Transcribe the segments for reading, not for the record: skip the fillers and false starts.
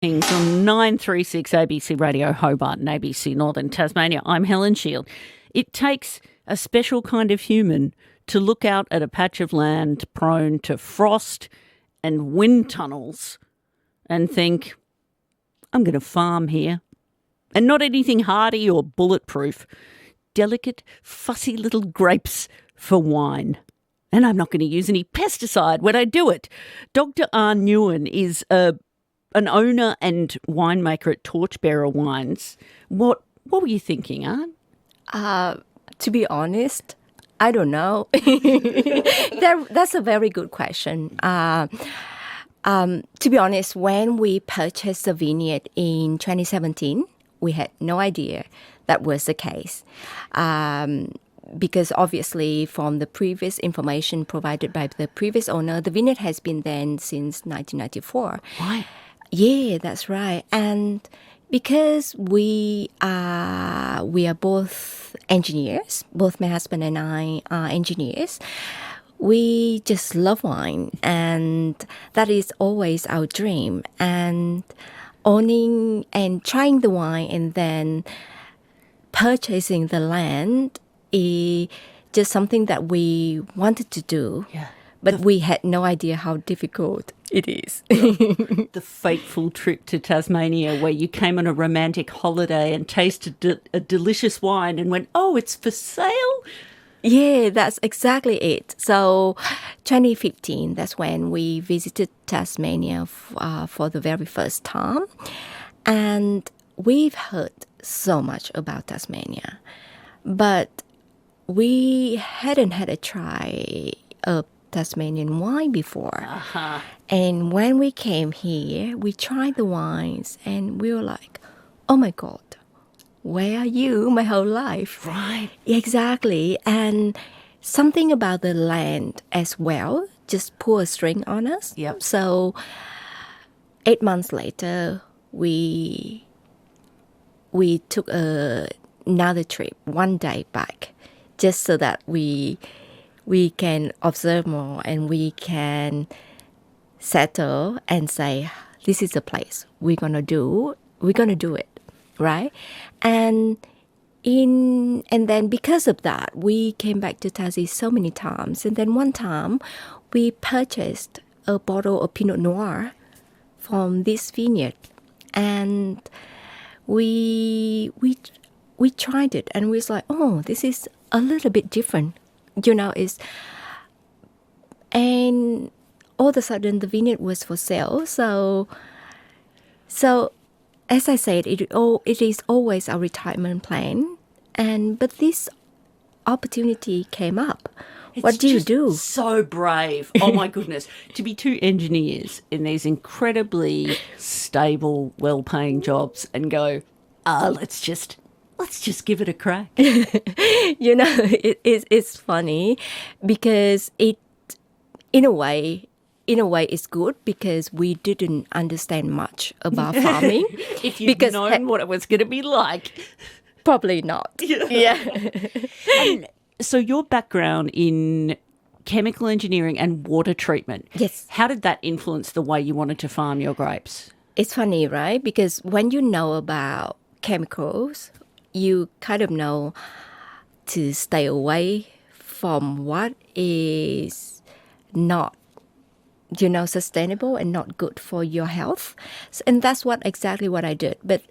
On 936 ABC Radio Hobart and ABC Northern Tasmania. I'm Helen Shield. It takes a special kind of human to look out at a patch of land prone to frost and wind tunnels and think, I'm going to farm here. And not anything hardy or bulletproof. Delicate, fussy little grapes for wine. And I'm not going to use any pesticide when I do it. Dr. Arne Nguyen is an owner and winemaker at Torchbearer Wines. What were you thinking, Arne? To be honest, I don't know. That's a very good question. To be honest, when we purchased the vineyard in 2017, we had no idea that was the case. Because obviously from the previous information provided by the previous owner, the vineyard has been there since 1994. Why? Yeah, that's right. And because we are both engineers, both my husband and I are engineers, we just love wine, and that is always our dream. And owning and trying the wine and then purchasing the land is just something that we wanted to do. Yeah. But we had no idea how difficult it is. The fateful trip to Tasmania where you came on a romantic holiday and tasted a delicious wine and went, oh, it's for sale? Yeah, that's exactly it. So 2015, that's when we visited Tasmania for the very first time. And we've heard so much about Tasmania. But we hadn't had a try of Tasmanian wine before. Uh-huh. And when we came here, we tried the wines and we were like, oh my God, where are you my whole life? Right. Exactly. And something about the land as well just pulled a string on us. Yep. So 8 months later, we took another trip, one day back, just so that we can observe more and we can settle and say, this is the place we're gonna do it, right? And then because of that, we came back to Tassie so many times. And then one time we purchased a bottle of Pinot Noir from this vineyard, and we tried it, and we was like, oh, this is a little bit different. And all of a sudden the vineyard was for sale. So as I said, it is always our retirement plan. But this opportunity came up. What do you do? So brave. Oh my goodness. To be two engineers in these incredibly stable, well-paying jobs and go, let's just give it a crack. It's funny because in a way it's good because we didn't understand much about farming. If you'd known what it was going to be like. Probably not. Yeah. And so your background in chemical engineering and water treatment. Yes. How did that influence the way you wanted to farm your grapes? It's funny, right? Because when you know about chemicals, you kind of know to stay away from what is not, sustainable and not good for your health. And that's exactly what I did. But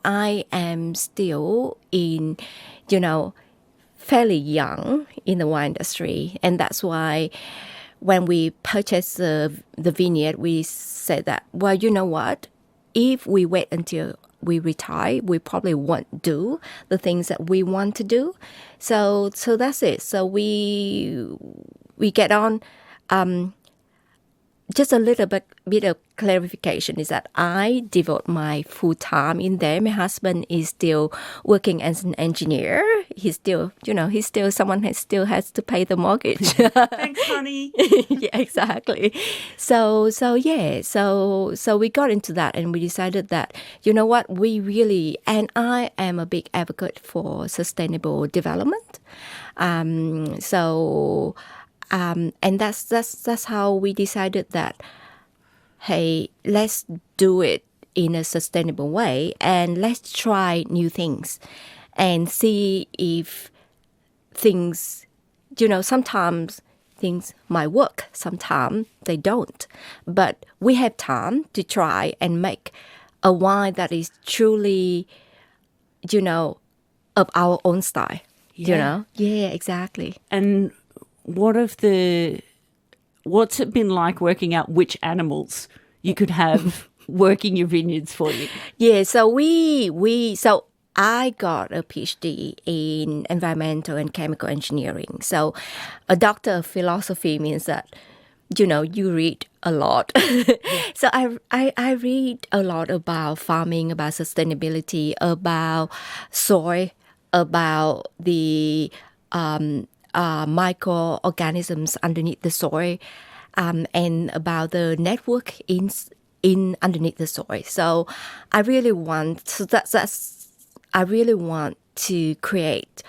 I am still fairly young in the wine industry. And that's why when we purchased the vineyard, we said that, well, you know what? If we wait until we retire, we probably won't do the things that we want to do. So that's it. So we get on. Just a little bit of clarification is that I devote my full time in there. My husband is still working as an engineer. He's still someone who still has to pay the mortgage. Thanks, honey. Yeah, exactly. So we got into that and we decided that, you know what, and I am a big advocate for sustainable development. And that's how we decided that hey, let's do it in a sustainable way and let's try new things and see if things, sometimes things might work, sometimes they don't. But we have time to try and make a wine that is truly, of our own style, Yeah. Yeah, exactly. And what's it been like working out which animals you could have working your vineyards for you? Yeah, so so I got a PhD in environmental and chemical engineering. So a doctor of philosophy means that, you read a lot. So I read a lot about farming, about sustainability, about soil, about the microorganisms underneath the soil, and about the network in underneath the soil. So I really want to create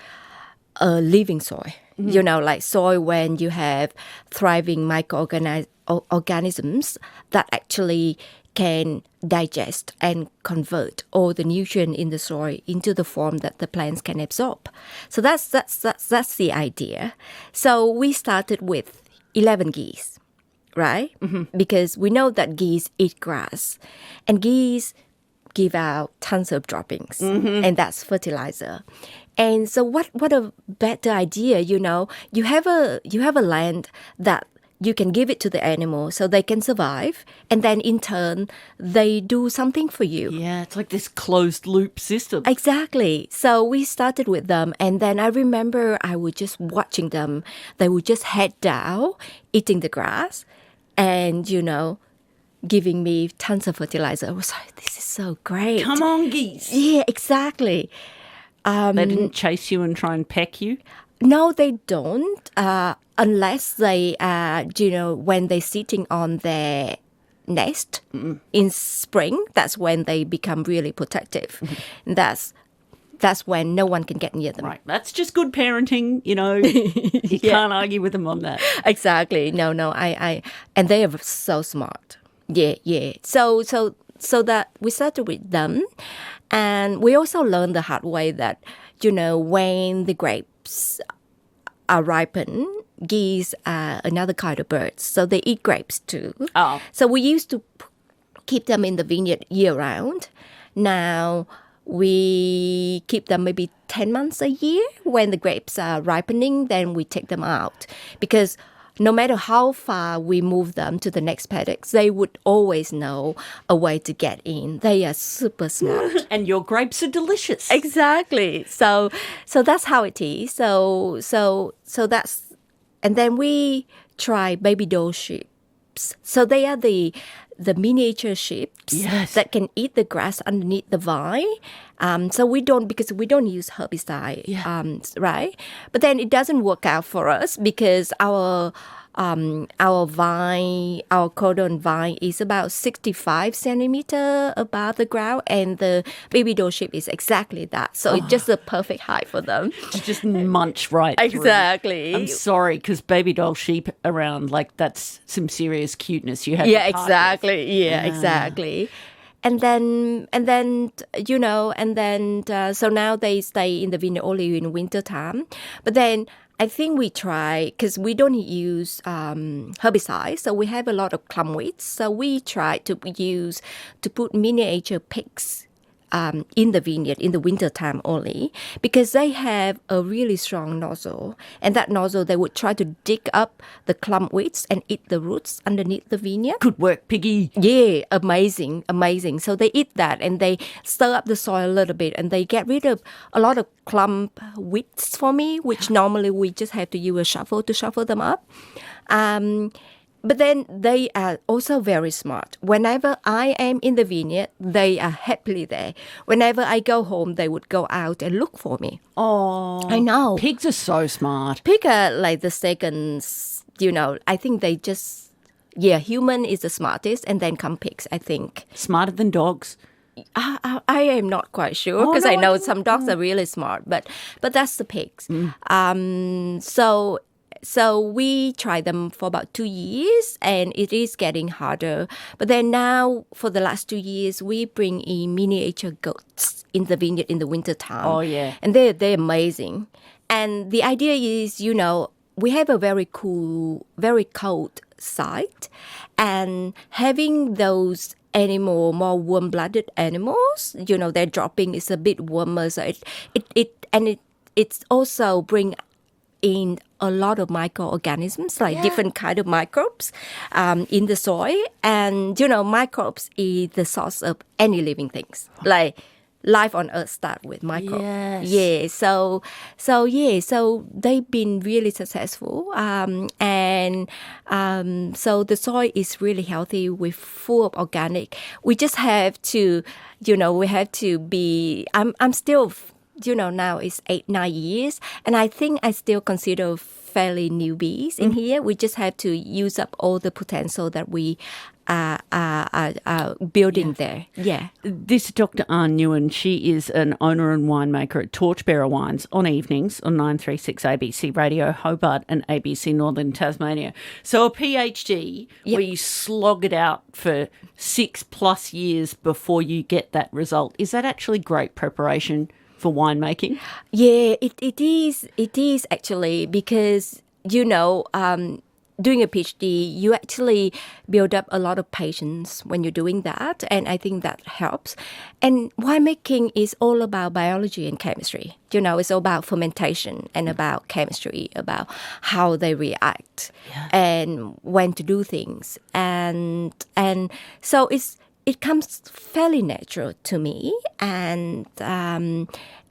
a living soil. Like soil when you have thriving microorganisms that actually can digest and convert all the nutrient in the soil into the form that the plants can absorb. So that's the idea. So we started with 11 geese, right? Because we know that geese eat grass, and geese give out tons of droppings, and that's fertilizer. And so what a better idea, you have a land that you can give it to the animal so they can survive, and then in turn they do something for you. Yeah, it's like this closed loop system. Exactly. So we started with them, and then I remember I was just watching them. They would just head down, eating the grass, and giving me tons of fertilizer. I was like, this is so great. Come on, geese. Yeah, exactly. They didn't chase you and try and peck you? No, they don't. Unless they, when they're sitting on their nest in spring, that's when they become really protective. That's when no one can get near them. Right. That's just good parenting, You can't argue with them on that. Exactly. No, and they are so smart. Yeah. So that we started with them, and we also learned the hard way that, when the grapes are ripened, geese are another kind of birds, so they eat grapes too. Oh. So we used to keep them in the vineyard year round. Now we keep them maybe 10 months a year. When the grapes are ripening, then we take them out, because no matter how far we move them to the next paddock, they would always know a way to get in. They are super smart. And your grapes are delicious. Exactly. So that's how it is. So that's, and then we try baby doe sheep. So they are the miniature sheep that can eat the grass underneath the vine. So because we don't use herbicide, right? But then it doesn't work out for us because our cordon vine is about 65 centimeter above the ground, and the baby doe sheep is exactly that. So it's just the perfect height for them. You just munch right through. Exactly. I'm sorry, because baby doll sheep around, that's some serious cuteness you have. Yeah, exactly. Yeah, exactly. And then, so now they stay in the vineyard only in winter time. But then I think we try, because we don't use herbicides, so we have a lot of clump weeds. So we try to put miniature pigs in the vineyard in the winter time only, because they have a really strong nozzle, and that nozzle they would try to dig up the clump weeds and eat the roots underneath the vineyard. Good work, Piggy. Yeah, amazing. So they eat that, and they stir up the soil a little bit, and they get rid of a lot of clump weeds for me, which normally we just have to use a shovel to shuffle them up. But then they are also very smart. Whenever I am in the vineyard, they are happily there. Whenever I go home, they would go out and look for me. Oh, I know. Pigs are so smart. Pig are like the second, I think they just, human is the smartest, and then come pigs, I think. Smarter than dogs. I am not quite sure, because I know some dogs are really smart, but that's the pigs. So we tried them for about 2 years, and it is getting harder. But then now, for the last 2 years, we bring in miniature goats in the vineyard in the winter time. Oh, yeah. And they're amazing. And the idea is, we have a very cool, very cold site, and having those more warm-blooded animals, their dropping is a bit warmer, so it's also bring in a lot of microorganisms, like different kind of microbes in the soil. And, microbes is the source of any living things. Like life on Earth start with microbes. Yes. Yeah. So they've been really successful. So the soil is really healthy. We're full of organic. We just have to, I'm still, now it's 8-9 years, and I think I still consider fairly newbies in here. We just have to use up all the potential that we are building there. Yeah. This is Dr. Anh Nguyen. She is an owner and winemaker at Torchbearer Wines on evenings on 936 ABC Radio Hobart and ABC Northern Tasmania. So a PhD where you slog it out for 6+ years before you get that result. Is that actually great preparation for winemaking? Yeah, it is actually, because, doing a PhD, you actually build up a lot of patience when you're doing that, and I think that helps. And winemaking is all about biology and chemistry. It's all about fermentation and about chemistry, about how they react and when to do things. And so it comes fairly natural to me, and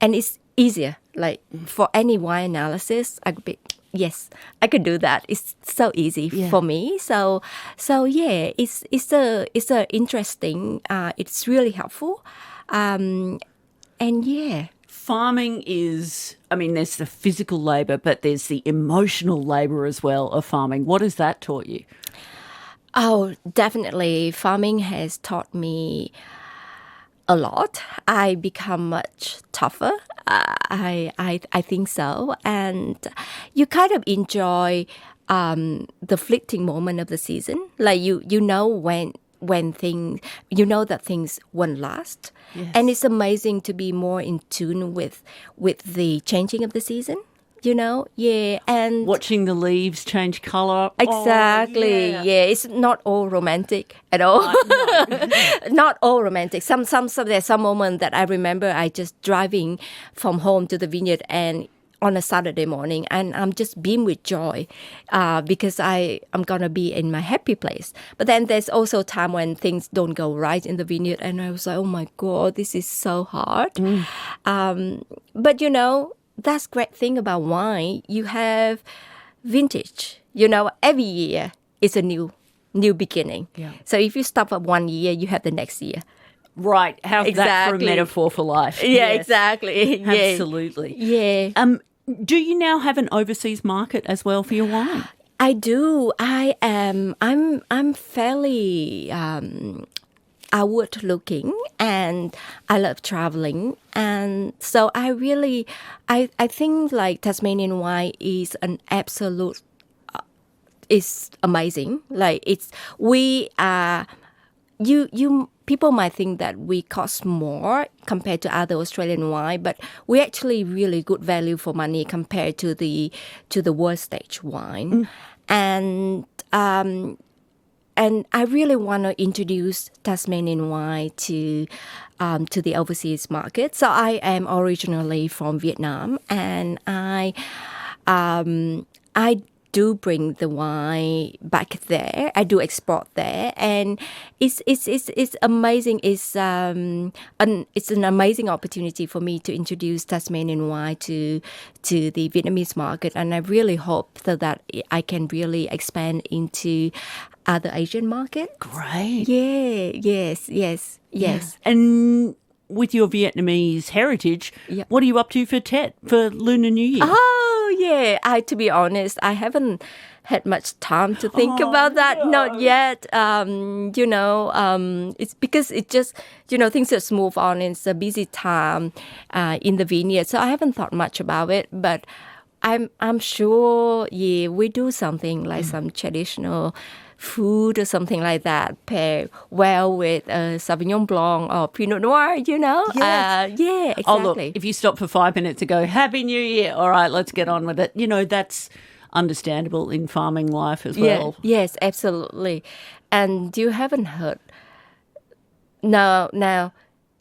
it's easier. Like for any wine analysis, I could do that. It's so easy for me. So yeah, it's a interesting. It's really helpful, and yeah. Farming is, there's the physical labour, but there's the emotional labour as well of farming. What has that taught you? Oh, definitely. Farming has taught me a lot. I become much tougher. I think so. And you kind of enjoy the fleeting moment of the season. Like you know when things, that things won't last. Yes. And it's amazing to be more in tune with the changing of the season. And watching the leaves change colour. Exactly. It's not all romantic at all. Not all romantic. There's some moment that I remember I just driving from home to the vineyard and on a Saturday morning, and I'm just beamed with joy because I'm gonna be in my happy place. But then there's also a time when things don't go right in the vineyard, and I was like, oh my God, this is so hard. But that's great thing about wine. You have vintage. Every year is a new beginning. Yeah. So if you stop at 1 year, you have the next year. Right. How's that for a metaphor for life? Yeah, Yes. exactly. Absolutely. Yeah. Do you now have an overseas market as well for your wine? I do. I am. I'm fairly outward looking, and I love traveling, and so I think like Tasmanian wine is an absolute is amazing. Like people might think that we cost more compared to other Australian wine, but we actually really good value for money compared to the world stage wine. And I really want to introduce Tasmanian wine to the overseas market. So I am originally from Vietnam, and I do bring the wine back there. I do export there, and it's amazing. It's an amazing opportunity for me to introduce Tasmanian wine to the Vietnamese market, and I really hope that I can really expand into other Asian markets. Great. Yeah. Yes. And with your Vietnamese heritage, what are you up to for Tet, for Lunar New Year? Oh, yeah. To be honest, I haven't had much time to think about that. No. Not yet. It's because it just, things just move on. It's a busy time in the vineyard. So I haven't thought much about it. But I'm sure, yeah, we do something like some traditional food or something like that pair well with Sauvignon Blanc or Pinot Noir, you know? Yes. Yeah, exactly. Oh, look, if you stop for 5 minutes to go, Happy New Year. All right, let's get on with it. You know, that's understandable in farming life as well. Yeah, yes, absolutely. And you haven't heard. No.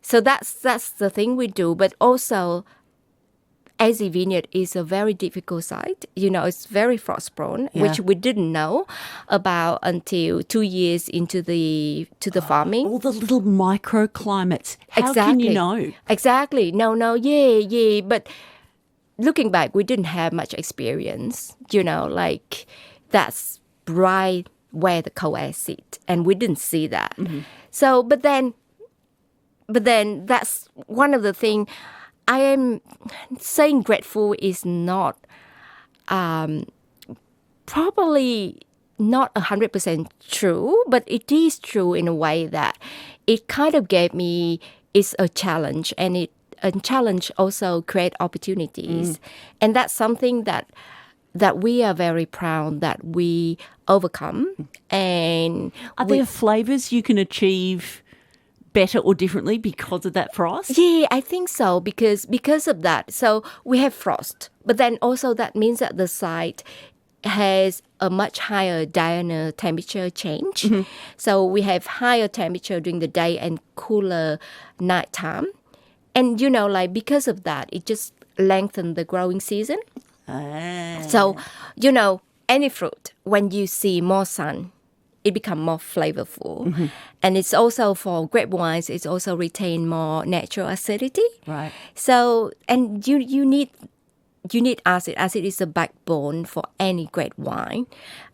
So that's the thing we do, but also AZ Vineyard is a very difficult site. You know, it's very frost prone, which we didn't know about until 2 years into the farming. All the little microclimates. How can you know? Exactly. No, yeah. But looking back, we didn't have much experience, you know, like that's right where the co-air sit, and we didn't see that. So, but then that's one of the things I am saying grateful is not probably not 100% true, but it is true in a way that it kind of gave me is a challenge, and a challenge also create opportunities, and that's something that we are very proud that we overcome. And are there flavors you can achieve better or differently because of that frost? Yeah, I think so, because of that. So we have frost, but then also that means that the site has a much higher diurnal temperature change. So we have higher temperature during the day and cooler nighttime. And, you know, like because of that, it just lengthens the growing season. So, you know, any fruit, when you see more sun, it becomes more flavorful. And it's also for grape wines, it's also retain more natural acidity. Right. So, and you need acid. Acid is a backbone for any great wine,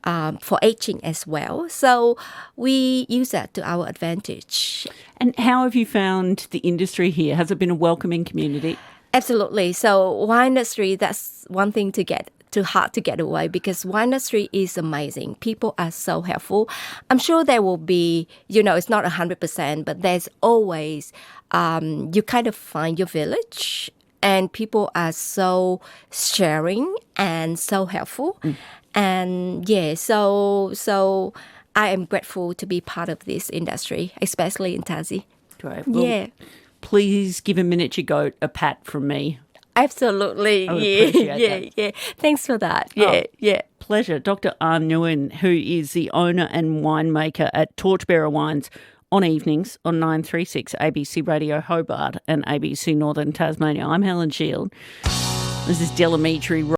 for aging as well. So we use that to our advantage. And how have you found the industry here? Has it been a welcoming community? Absolutely. So wine industry, that's one thing too hard to get away, because wine industry is amazing. People are so helpful. I'm sure there will be, you know, it's not 100%, but there's always, you kind of find your village, and people are so sharing and so helpful. And yeah, so I am grateful to be part of this industry, especially in Tassie. Great. Well, please give a miniature goat a pat from me. Absolutely. I would appreciate that. Yeah. Thanks for that. Yeah. Pleasure. Dr. Anh Nguyen, who is the owner and winemaker at Torchbearer Wines, on evenings on 936 ABC Radio Hobart and ABC Northern Tasmania. I'm Helen Shield. This is Delamitri.